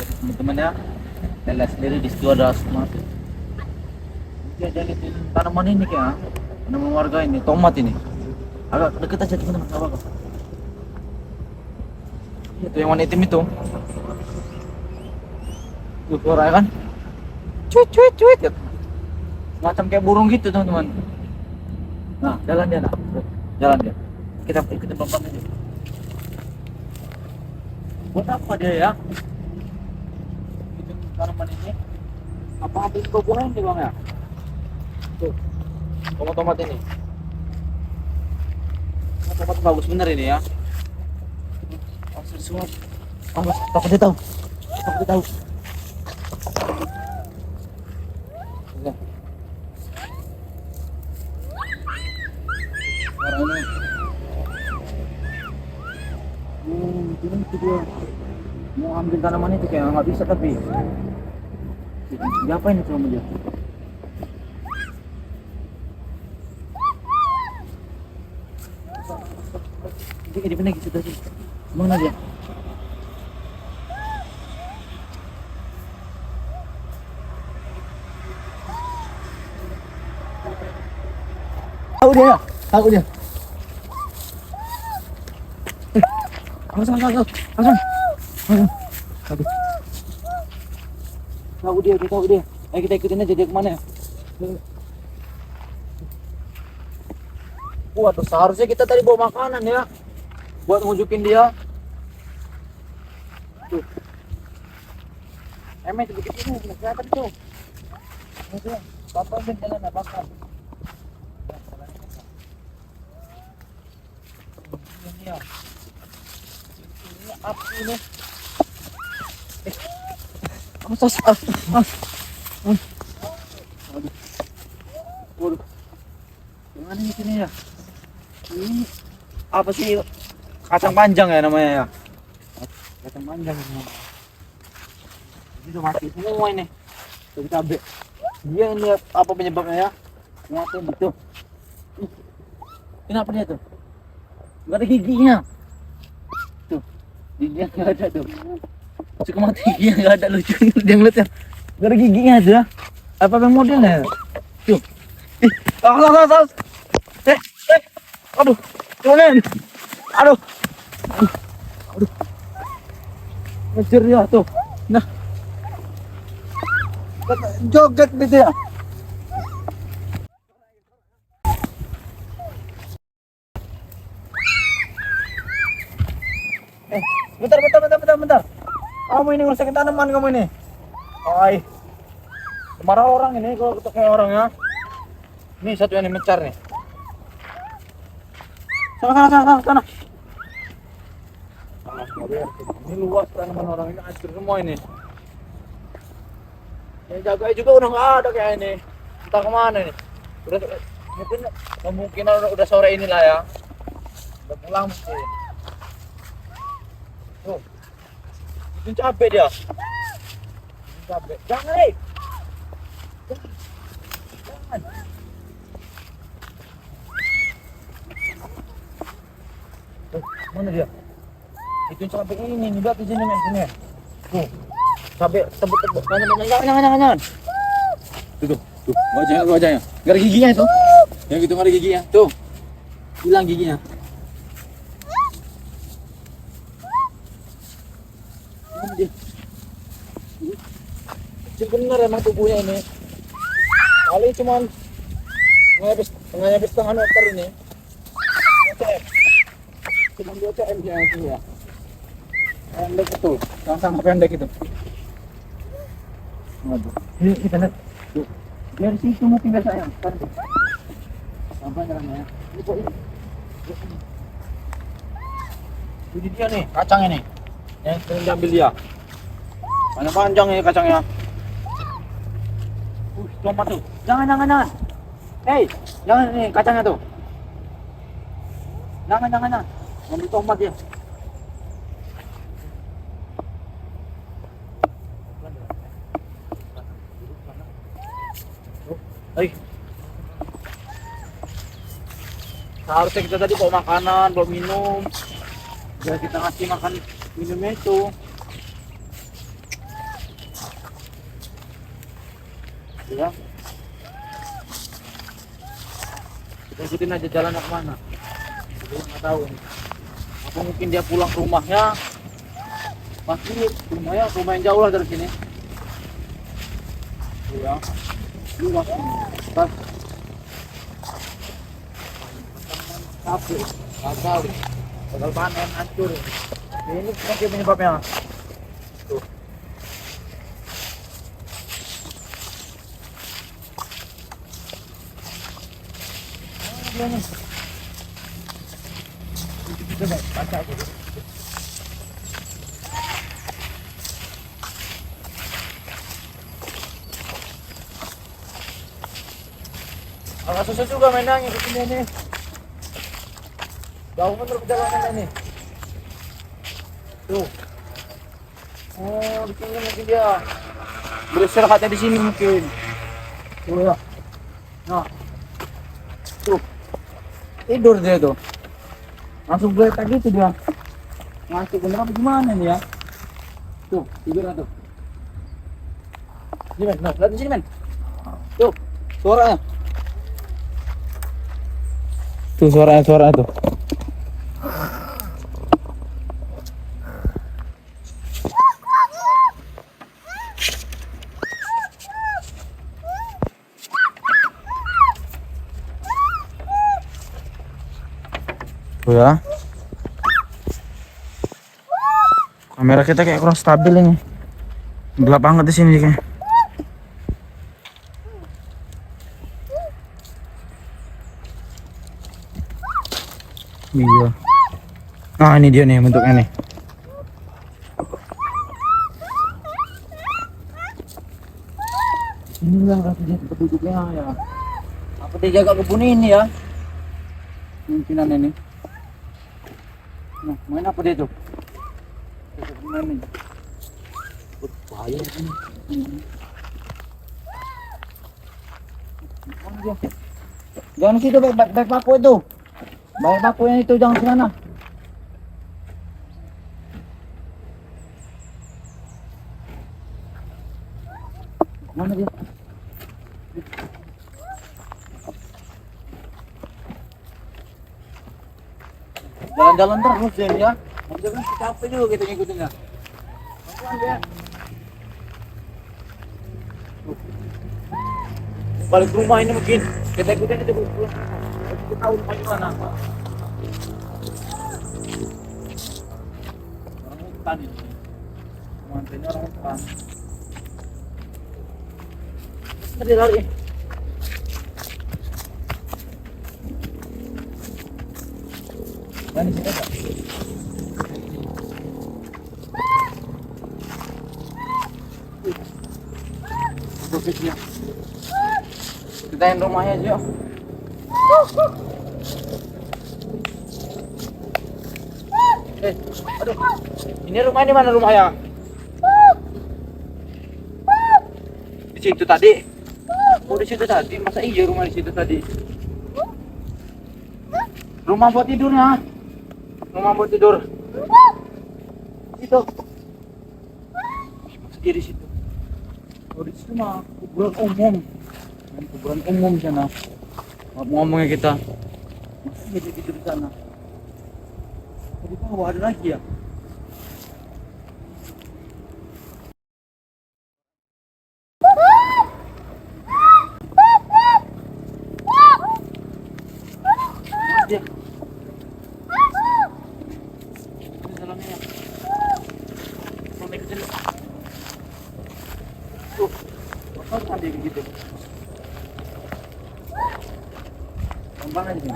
teman-teman ya. Saya lihat sendiri di situ ada tomat. Dia jadi tanaman ini kayak tanaman warga ini, tomat ini. Agak deket aja teman-teman, nggak apa-apa. Itu yang warna hitam itu. Tuh suaranya kan. Cuit cuit cuit ya. Macam kayak burung gitu teman-teman. Nah, jalan dia nak. Jalan dia. Kita ikutin pelan aja. Buat apa dia ya? Itu tanaman ini. Apa habis kau buang nih bang ya? Tuh, tomat-tomat ini. Tomat bagus bener ini ya. Semua. Awas, takut dia tahu. Takut dia tahu. Ya. Suara ini. Itu dia. Mau ambil tanaman itu kayak nggak bisa tapi. Siapa ini sama dia? Di mana gitu tadi? Mana dia? Tahu dia, tahu dia. Awas. Tahu dia, tahu dia. Ayo kita ikutin aja dia kemana ya? Waduh, seharusnya kita tadi bawa makanan ya, buat nunjukin dia. Tuh. Itu begitu nih, kelihatan tuh. Itu, papa jalan apa kan? Ini ya. Ini apa ini? Waduh. Gimana ini sini ya? Ini apa sih? Kacang panjang ya namanya ya? Kacang panjang ini. Ini udah mati semua ini. Jadi cabai. Dia ini apa penyebabnya ya? Ngapain gitu? Kenapa dia tuh? Gak ada giginya. Tuh, giginya gak ada tuh. Suka mati giginya gak ada, lucu dia ngeliatnya. Gak ada giginya aja. Apa yang modelnya? Tuh. Awas. Aduh, cuman. Aduh. Ngejar ya tuh. Nah. Joget gitu ya. Bentar. Kamu ini ngurusin tanaman kamu ini. Oi. Marah orang ini kalau ketemu orang ya. Ini satu yang mencar nih. Sana. Ini luas tanaman orang ini hancur semua ini. Yang jaga juga udah nggak ada kayak ini. Entah kemana ini. Udah mungkin kemungkinan udah sore inilah ya. Udah pulang mungkin. Tuh. Itu cabai dia. Cabai. Jangan nih. Jangan. Tuh, mana dia? Itu cabai ini, udah di sini men, sini. Tuh. Cabai tebuk-tebuk. Jangan. Tuh. Wajahnya. Gak ada giginya itu. Yang itu gak ada giginya. Tuh. Hilang giginya. Mana dia? Kecil bener emang tubuhnya ini. Paling cuman nggak setengah meter ini. OCM. Cuma 2 cm dia itu ya. Pendek betul. Sama pendek itu. Waduh. Ini kita lihat. Tuh. Dari situ mau tinggal sayang. Sampai jalannya. Ini kok ini. Ini dia nih, kacang ini. Yang sering diambil dia. Panjang ya kacangnya. Tomat tuh. Jangan. Hei, jangan nih kacangnya tuh. Jangan. Ambil tomat dia. Hei. Seharusnya kita tadi bawa makanan, bawa minum. Biar kita ngasih makan minumnya itu. Ya. Kita ikutin aja jalan kemana. Kita nggak tahu nih. Apa mungkin dia pulang ke rumahnya? Pasti rumahnya lumayan jauh lah dari sini. Ya. Luas ini. Pas. Capek. Gagal. Gagal panen, hancur. Ini mungkin penyebabnya. Tuh. Coba baca aja. Agak susah juga mainannya di sini nih. Jauh bener perjalanan ini. Tuh. Oh, di sini mungkin dia beristirahatnya di sini mungkin. Tuh ya. Nah. Tuh. Tidur dia tuh. Langsung geletak gitu dia. Ngantuk bener apa gimana nih ya? Tuh, tidur tuh. Sini men, nah, lihat di sini men. Tuh, suaranya. Tuh suara tuh. Tuh ya. Kamera kita kayak kurang stabil ini. Gelap banget di sini kayaknya. Iya. Nah, ini dia nih bentuknya nih. Inilah rasanya penduduknya ya. Apa dia jaga kebun ini ya? Mungkinan ini. Nah, main apa dia tuh? Main ini. Bahaya ini. Jangan situ baik paku itu. Baik paku yang itu jangan ke sana. Mana dia? Jalan-jalan terus ya. Maksudnya kan capek juga kita ngikutinnya. Pelan dia. Balik rumah ini mungkin kita ikutin itu pulang. Kita tahu rumahnya mana. Orang hutan ini. Mantannya orang hutan. Tadi lari. Mana sih ada? Profitnya. Kita yang rumahnya aja. Aduh. Ini rumah di mana rumahnya? Di situ tadi. Oh, di situ tadi. Masa iya rumah di situ tadi? Rumah buat tidurnya. Rumah buat tidur. Itu. Masa dia di situ? Oh, di situ mah kuburan umum. Kuburan umum di sana. Ngomongnya kita. Masa dia tidur di sana? Tadi kan ada lagi ya? Dia. Di dalamnya. Sampai kecil. Tuh. Apa ada gitu? Gampang aja nih.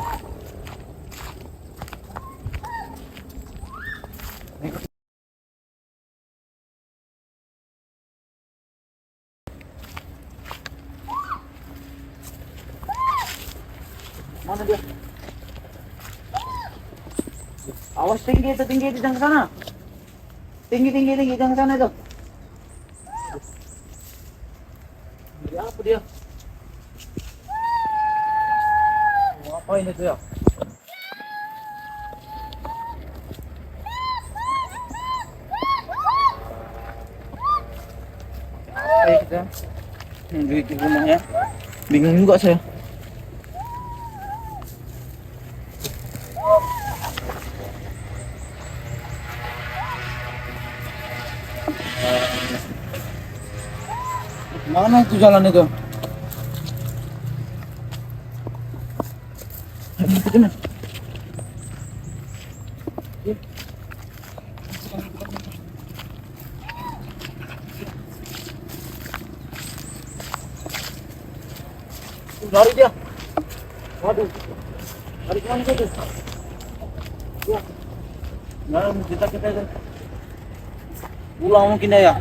Mana dia? Awas tinggi jangan ke sana. Tinggi jangan ke sana itu. Dia apa dia? Oh, apa ini tuh ya? Baik ya. Di rumahnya. Bingung juga saya. Mana itu jalan itu? Lari dia. Waduh. Lari kemana itu? Ya. Nah, kita pulang mungkin ya.